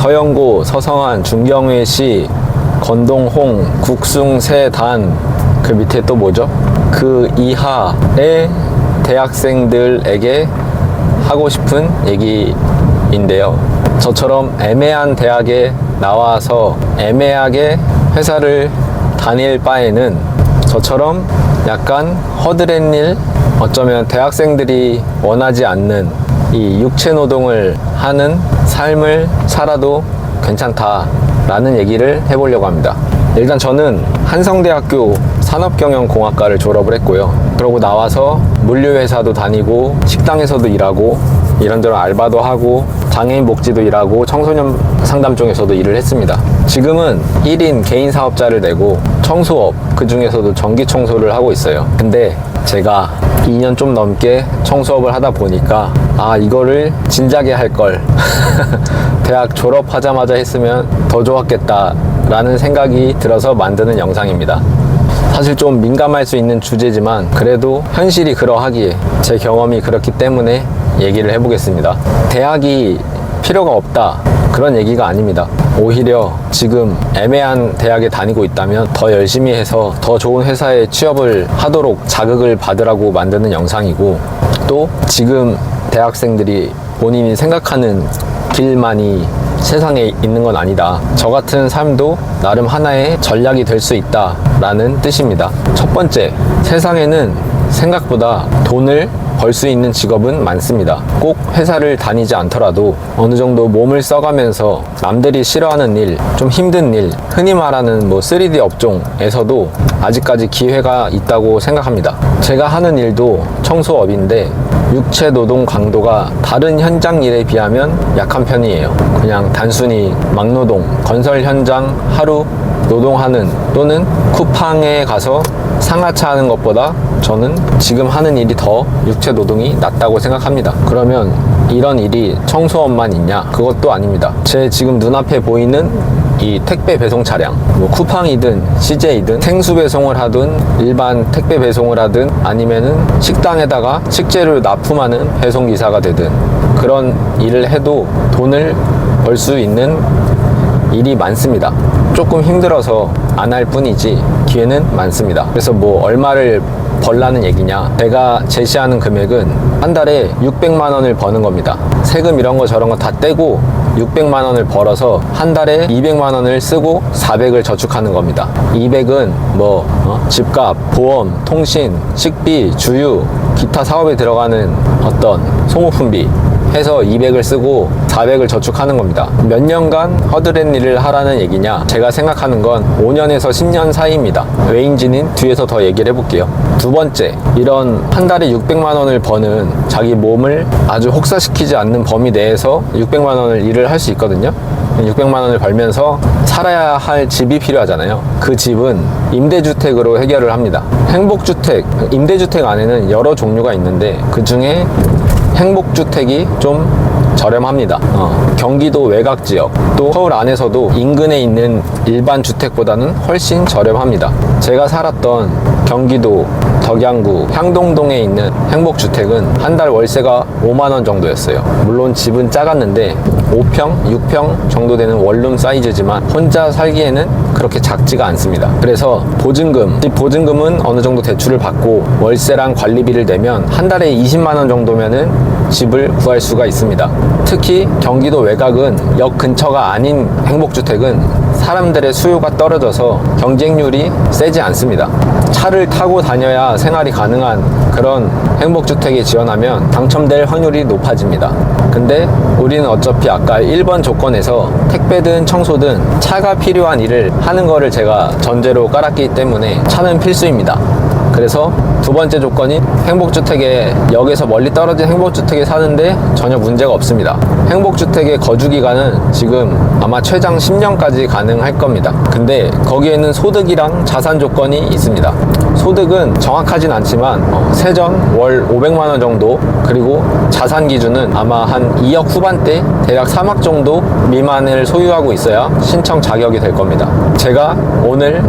서영고, 서성한, 중경외시, 건동홍, 국숭세단, 그 밑에 또 뭐죠? 그 이하의 대학생들에게 하고 싶은 얘기인데요. 저처럼 애매한 대학에 나와서 애매하게 회사를 다닐 바에는 저처럼 약간 허드렛 일, 어쩌면 대학생들이 원하지 않는 이 육체 노동을 하는 삶을 살아도 괜찮다라는 얘기를 해보려고 합니다. 일단 저는 한성대학교 산업경영공학과를 졸업을 했고요. 그러고 나와서 물류회사도 다니고 식당에서도 일하고 이런저런 알바도 하고 장애인 복지도 일하고 청소년 상담 쪽에서도 일을 했습니다. 지금은 1인 개인 사업자를 내고 청소업, 그 중에서도 전기 청소를 하고 있어요. 근데 제가 2년 좀 넘게 청소업을 하다 보니까 이거를 진작에 할 걸 대학 졸업하자마자 했으면 더 좋았겠다 라는 생각이 들어서 만드는 영상입니다. 사실 좀 민감할 수 있는 주제지만 그래도 현실이 그러하기에 제 경험이 그렇기 때문에 얘기를 해보겠습니다. 대학이 필요가 없다 그런 얘기가 아닙니다. 오히려 지금 애매한 대학에 다니고 있다면 더 열심히 해서 더 좋은 회사에 취업을 하도록 자극을 받으라고 만드는 영상이고, 또 지금 대학생들이 본인이 생각하는 길만이 세상에 있는 건 아니다. 저 같은 삶도 나름 하나의 전략이 될 수 있다 라는 뜻입니다. 첫 번째, 세상에는 생각보다 돈을 벌 수 있는 직업은 많습니다. 꼭 회사를 다니지 않더라도 어느 정도 몸을 써가면서 남들이 싫어하는 일, 좀 힘든 일, 흔히 말하는 3D 업종에서도 아직까지 기회가 있다고 생각합니다. 제가 하는 일도 청소업인데 육체 노동 강도가 다른 현장 일에 비하면 약한 편이에요. 그냥 단순히 막노동, 건설 현장 하루 노동하는 또는 쿠팡에 가서 상하차 하는 것보다 저는 지금 하는 일이 더 육체 노동이 낫다고 생각합니다. 그러면 이런 일이 청소업만 있냐? 그것도 아닙니다. 제 지금 눈앞에 보이는 이 택배 배송 차량, 쿠팡이든 CJ든 생수 배송을 하든 일반 택배 배송을 하든 아니면은 식당에다가 식재료 납품하는 배송기사가 되든 그런 일을 해도 돈을 벌 수 있는 일이 많습니다. 조금 힘들어서 안 할 뿐이지 기회는 많습니다. 그래서 얼마를 벌라는 얘기냐, 제가 제시하는 금액은 한 달에 600만 원을 버는 겁니다. 세금 이런 거 저런 거 다 떼고 600만 원을 벌어서 한 달에 200만 원을 쓰고 400을 저축하는 겁니다. 200은 집값, 보험, 통신, 식비, 주유, 기타 사업에 들어가는 어떤 소모품비 해서 200을 쓰고 400을 저축하는 겁니다. 몇 년간 허드렛 일을 하라는 얘기냐? 제가 생각하는 건 5년에서 10년 사이입니다. 왜인지는 뒤에서 더 얘기를 해볼게요. 두 번째, 이런 한 달에 600만 원을 버는 자기 몸을 아주 혹사시키지 않는 범위 내에서 600만 원을 일을 할 수 있거든요. 600만 원을 벌면서 살아야 할 집이 필요하잖아요. 그 집은 임대주택으로 해결을 합니다. 행복주택, 임대주택 안에는 여러 종류가 있는데 그 중에 행복주택이 좀 저렴합니다. 경기도 외곽지역, 또 서울 안에서도 인근에 있는 일반 주택보다는 훨씬 저렴합니다. 제가 살았던 경기도 덕양구 향동동에 있는 행복주택은 한 달 월세가 5만 원 정도였어요. 물론 집은 작았는데 5평, 6평 정도 되는 원룸 사이즈지만 혼자 살기에는 그렇게 작지가 않습니다. 그래서 보증금, 집 보증금은 어느 정도 대출을 받고 월세랑 관리비를 내면 한 달에 20만 원 정도면은 집을 구할 수가 있습니다. 특히 경기도 외곽은 역 근처가 아닌 행복주택은 사람들의 수요가 떨어져서 경쟁률이 세지 않습니다. 차를 타고 다녀야 생활이 가능한 그런 행복주택에 지원하면 당첨될 확률이 높아집니다. 근데 우리는 어차피 아까 1번 조건에서 택배든 청소든 차가 필요한 일을 하는 거를 제가 전제로 깔았기 때문에 차는 필수입니다. 그래서 두 번째 조건이 행복주택에, 역에서 멀리 떨어진 행복주택에 사는데 전혀 문제가 없습니다. 행복주택의 거주기간은 지금 아마 최장 10년까지 가능할 겁니다. 근데 거기에는 소득이랑 자산 조건이 있습니다. 소득은 정확하진 않지만 세전 월 500만 원 정도, 그리고 자산 기준은 아마 한 2억 후반대, 대략 3억 정도 미만을 소유하고 있어야 신청 자격이 될 겁니다. 제가 오늘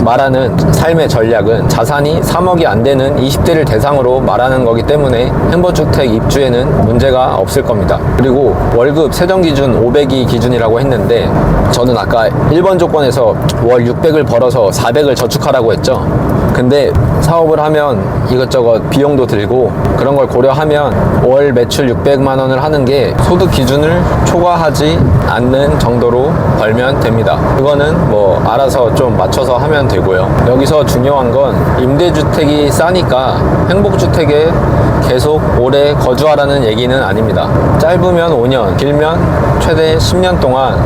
말하는 삶의 전략은 자산이 3억이 안 되는 20대를 대상으로 말하는 거기 때문에 행보주택 입주에는 문제가 없을 겁니다. 그리고 월급 세정기준 500이 기준이라고 했는데 저는 아까 1번 조건에서 월 600을 벌어서 400을 저축하라고 했죠. 근데 사업을 하면 이것저것 비용도 들고 그런 걸 고려하면 월 매출 600만 원을 하는 게 소득 기준을 초과하지 않는 정도로 벌면 됩니다. 그거는 뭐 알아서 좀 맞춰서 하면 되고요. 여기서 중요한 건 임대주택이 싸니까 행복주택에 계속 오래 거주하라는 얘기는 아닙니다. 짧으면 5년, 길면 최대 10년 동안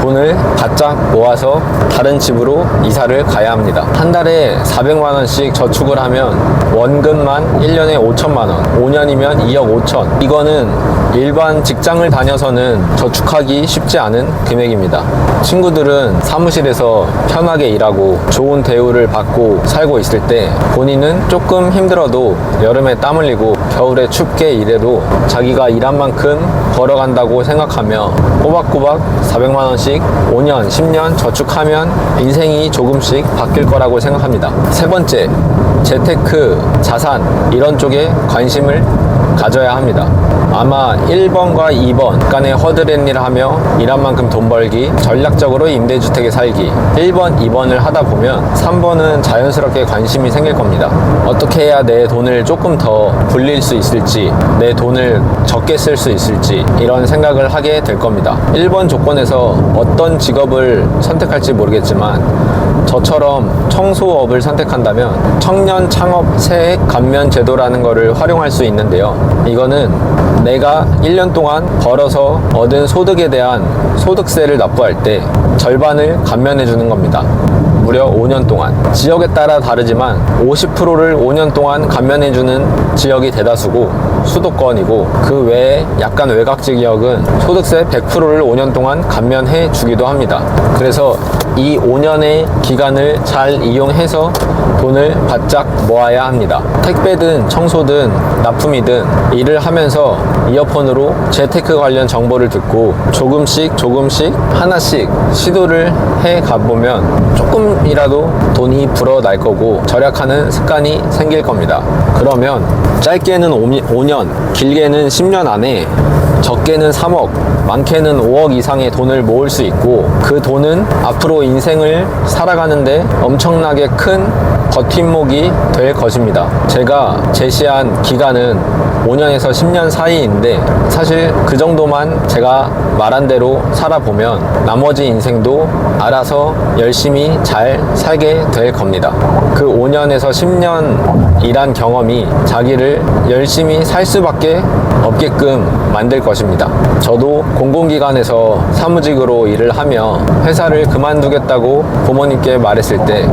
돈을 바짝 모아서 다른 집으로 이사를 가야 합니다. 한 달에 400만 원씩 저축을 하면 원금만 1년에 5천만 원, 5년이면 2억 5천. 이거는 일반 직장을 다녀서는 저축하기 쉽지 않은 금액입니다. 친구들은 사무실에서 편하게 일하고 좋은 대우를 받고 살고 있을 때 본인은 조금 힘들어도 여름에 땀 흘리고 겨울에 춥게 일해도 자기가 일한 만큼 벌어간다고 생각하며 꼬박꼬박 400만 원씩 5년, 10년 저축하면 인생이 조금씩 바뀔 거라고 생각합니다. 세 번째, 재테크, 자산 이런 쪽에 관심을 가져야 합니다. 아마 1번과 2번 간의 허드렛일을 하며 일한 만큼 돈 벌기, 전략적으로 임대주택에 살기 1번, 2번을 하다 보면 3번은 자연스럽게 관심이 생길 겁니다. 어떻게 해야 내 돈을 조금 더 불릴 수 있을지, 내 돈을 적게 쓸 수 있을지 이런 생각을 하게 될 겁니다. 1번 조건에서 어떤 직업을 선택할지 모르겠지만 저처럼 청소업을 선택한다면 청년 창업 세액 감면 제도라는 거를 활용할 수 있는데요. 이거는 내가 1년 동안 벌어서 얻은 소득에 대한 소득세를 납부할 때 절반을 감면해 주는 겁니다. 무려 5년 동안. 지역에 따라 다르지만 50%를 5년 동안 감면해 주는 지역이 대다수고 수도권이고 그 외에 약간 외곽 지역은 소득세 100%를 5년 동안 감면해 주기도 합니다. 그래서 이 5년의 기간을 잘 이용해서 돈을 바짝 모아야 합니다. 택배든 청소든 납품이든 일을 하면서 이어폰으로 재테크 관련 정보를 듣고 조금씩 하나씩 시도를 해 가보면 조금이라도 돈이 불어날 거고 절약하는 습관이 생길 겁니다. 그러면 짧게는 5년, 길게는 10년 안에 적게는 3억, 많게는 5억 이상의 돈을 모을 수 있고 그 돈은 앞으로 인생을 살아가는데 엄청나게 큰 버팀목이 될 것입니다. 제가 제시한 기간은 5년에서 10년 사이인데 사실 그 정도만 제가 말한 대로 살아보면 나머지 인생도 알아서 열심히 잘 살게 될 겁니다. 그 5년에서 10년 일한 경험이 자기를 열심히 살 수밖에 없게끔 만들 것입니다. 저도 공공기관에서 사무직으로 일을 하며 회사를 그만두겠다고 부모님께 말했을 때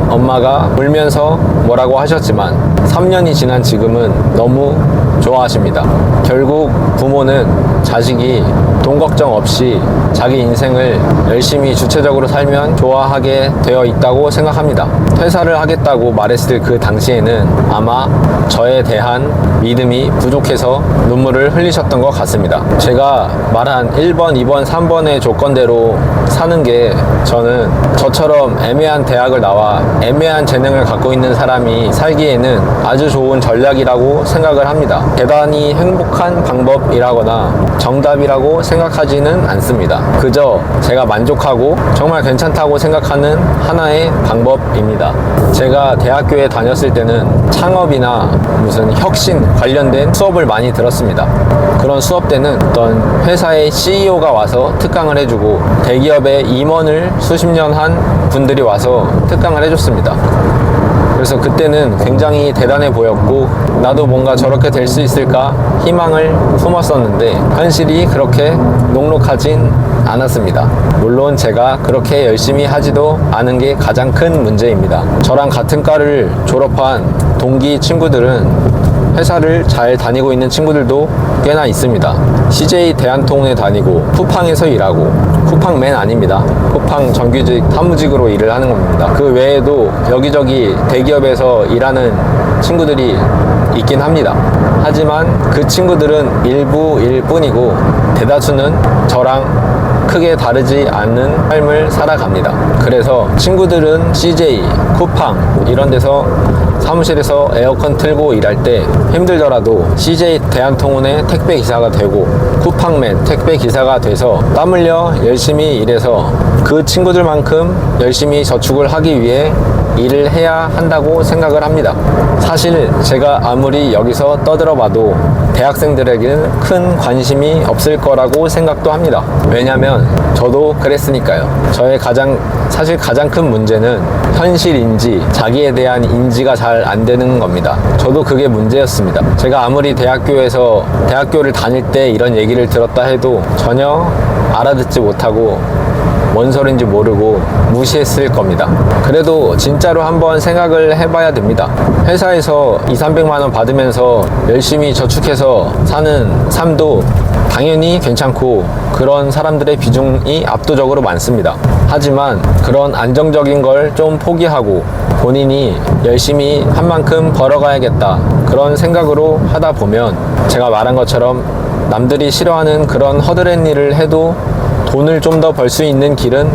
엄마가 울면서 뭐라고 하셨지만 3년이 지난 지금은 너무 좋아하십니다. 결국 부모는 자식이 돈 걱정 없이 자기 인생을 열심히 주체적으로 살면 좋아하게 되어 있다고 생각합니다. 퇴사를 하겠다고 말했을 그 당시에는 아마 저에 대한 믿음이 부족해서 눈물을 흘리셨던 것 같습니다. 제가 말한 1번, 2번, 3번의 조건대로 사는 게 저는 저처럼 애매한 대학을 나와 애매한 재능을 갖고 있는 사람이 살기에는 아주 좋은 전략이라고 생각을 합니다. 대단히 행복한 방법이라거나 정답이라고 생각하지는 않습니다. 그저 제가 만족하고 정말 괜찮다고 생각하는 하나의 방법입니다. 제가 대학교에 다녔을 때는 창업이나 무슨 혁신 관련된 수업을 많이 들었습니다. 그런 수업 때는 어떤 회사의 CEO가 와서 특강을 해주고 대기업의 임원을 수십 년 한 분들이 와서 특강을 해줬습니다. 그래서 그때는 굉장히 대단해 보였고 나도 뭔가 저렇게 될 수 있을까 희망을 품었었는데 현실이 그렇게 녹록하진 않았습니다. 물론 제가 그렇게 열심히 하지도 않은 게 가장 큰 문제입니다. 저랑 같은 과를 졸업한 동기 친구들은 회사를 잘 다니고 있는 친구들도 꽤나 있습니다. CJ 대한통운에 다니고 쿠팡에서 일하고 쿠팡맨 아닙니다. 쿠팡 정규직 사무직으로 일을 하는 겁니다. 그 외에도 여기저기 대기업에서 일하는 친구들이 있긴 합니다. 하지만 그 친구들은 일부일 뿐이고 대다수는 저랑 크게 다르지 않는 삶을 살아갑니다. 그래서 친구들은 CJ, 쿠팡 이런 데서 사무실에서 에어컨 틀고 일할 때 힘들더라도 CJ 대한통운의 택배 기사가 되고 쿠팡맨 택배 기사가 돼서 땀 흘려 열심히 일해서 그 친구들만큼 열심히 저축을 하기 위해 일을 해야 한다고 생각을 합니다. 사실 제가 아무리 여기서 떠들어봐도 대학생들에게는 큰 관심이 없을 거라고 생각도 합니다. 왜냐면 저도 그랬으니까요. 저의 사실 가장 큰 문제는 현실인지 자기에 대한 인지가 잘 안 되는 겁니다. 저도 그게 문제였습니다. 제가 아무리 대학교를 다닐 때 이런 얘기를 들었다 해도 전혀 알아듣지 못하고 뭔 소린지 모르고 무시했을 겁니다. 그래도 진짜로 한번 생각을 해봐야 됩니다. 회사에서 200~300만 원 받으면서 열심히 저축해서 사는 삶도 당연히 괜찮고 그런 사람들의 비중이 압도적으로 많습니다. 하지만 그런 안정적인 걸 좀 포기하고 본인이 열심히 한 만큼 벌어가야겠다 그런 생각으로 하다 보면 제가 말한 것처럼 남들이 싫어하는 그런 허드렛 일을 해도 돈을 좀 더 벌 수 있는 길은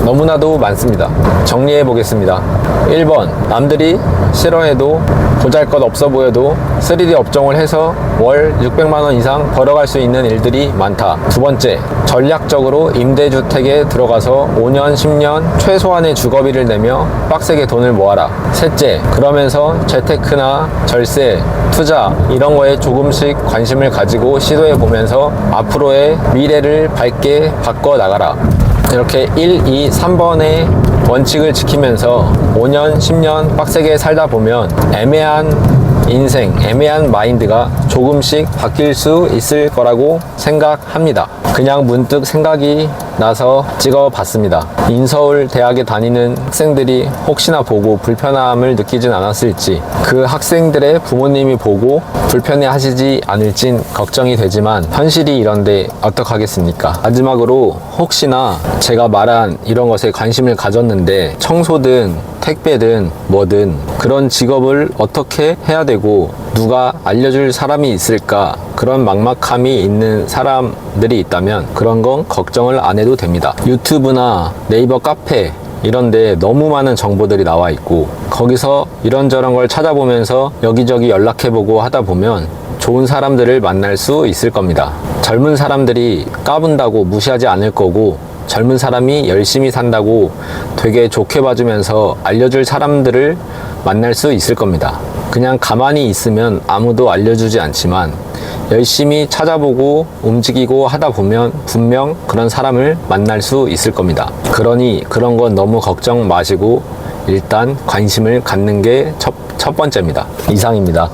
너무나도 많습니다. 정리해 보겠습니다. 1번, 남들이 싫어해도 보잘것 없어 보여도 3D 업종을 해서 월 600만 원 이상 벌어갈 수 있는 일들이 많다. 두 번째, 전략적으로 임대주택에 들어가서 5년, 10년 최소한의 주거비를 내며 빡세게 돈을 모아라. 셋째, 그러면서 재테크나 절세, 투자 이런 거에 조금씩 관심을 가지고 시도해 보면서 앞으로의 미래를 밝게 바꿔 나가라. 이렇게 1, 2, 3번의 원칙을 지키면서 5년, 10년 빡세게 살다 보면 애매한 인생, 애매한 마인드가 조금씩 바뀔 수 있을 거라고 생각합니다. 그냥 문득 생각이 나서 찍어봤습니다. 인서울 대학에 다니는 학생들이 혹시나 보고 불편함을 느끼진 않았을지, 그 학생들의 부모님이 보고 불편해 하시지 않을진 걱정이 되지만 현실이 이런데 어떡하겠습니까? 마지막으로 혹시나 제가 말한 이런 것에 관심을 가졌는데 청소든 택배든 뭐든 그런 직업을 어떻게 해야 되고 누가 알려줄 사람이 있을까 그런 막막함이 있는 사람들이 있다면 그런 건 걱정을 안 해도 됩니다. 유튜브나 네이버 카페 이런데 너무 많은 정보들이 나와 있고 거기서 이런저런 걸 찾아보면서 여기저기 연락해보고 하다 보면 좋은 사람들을 만날 수 있을 겁니다. 젊은 사람들이 까분다고 무시하지 않을 거고 젊은 사람이 열심히 산다고 되게 좋게 봐주면서 알려줄 사람들을 만날 수 있을 겁니다. 그냥 가만히 있으면 아무도 알려주지 않지만 열심히 찾아보고 움직이고 하다 보면 분명 그런 사람을 만날 수 있을 겁니다. 그러니 그런 건 너무 걱정 마시고 일단 관심을 갖는 게 첫 번째입니다. 이상입니다.